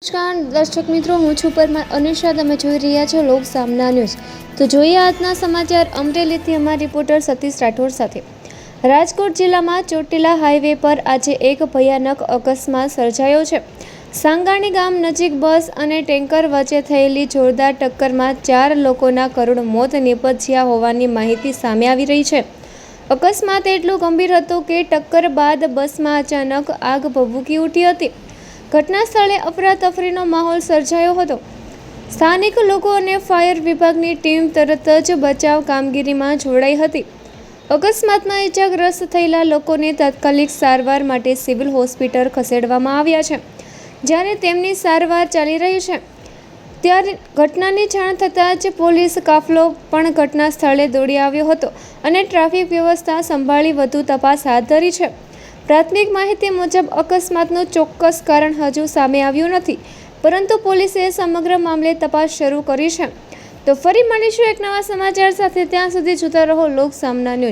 નમસ્કાર દર્શક મિત્રો, હું છું પરમાર અનિશા. તમે જોઈ રહ્યા છો લોક સામના ન્યૂઝ. તો જોઈએ આજના સમાચાર અમરેલીથી અમારા રિપોર્ટર સતીશ રાઠોડ સાથે. રાજકોટ જિલ્લામાં ચોટીલા હાઈવે પર આજે એક ભયાનક અકસ્માત સર્જાયો છે. સાંગાણી ગામ નજીક બસ અને ટેન્કર વચ્ચે થયેલી જોરદાર ટક્કરમાં 4 લોકોના કરુણ મોત નીપજ્યા હોવાની માહિતી સામે આવી રહી છે. અકસ્માત એટલું ગંભીર હતું કે ટક્કર બાદ બસમાં અચાનક આગ ભભૂકી ઉઠી હતી. ઘટના સ્થળે અફરાતફરીનો માહોલ સર્જાયો હતો. સ્થાનિક લોકો અને ફાયર વિભાગની ટીમ તરત જ બચાવ કામગીરીમાં જોડાઈ હતી. અકસ્માતમાં ઇજાગ્રસ્ત થયેલા લોકોને તાત્કાલિક સારવાર માટે સિવિલ હોસ્પિટલ ખસેડવામાં આવ્યા છે, જ્યારે તેમની સારવાર ચાલી રહી છે. ત્યારે ઘટનાની જાણ થતાં જ પોલીસ કાફલો પણ ઘટના સ્થળે દોડી આવ્યો હતો અને ટ્રાફિક વ્યવસ્થા સંભાળી વધુ તપાસ હાથ ધરી છે. પ્રાથમિક માહિતી મુજબ અકસ્માતનું ચોક્કસ કારણ હજુ સામે આવ્યું નથી, પરંતુ પોલીસે સમગ્ર મામલે તપાસ શરૂ કરી છે. તો ફરી મળીશું એક નવા સમાચાર સાથે. ત્યાં સુધી જોતા રહો લોક સામના ન્યૂઝ.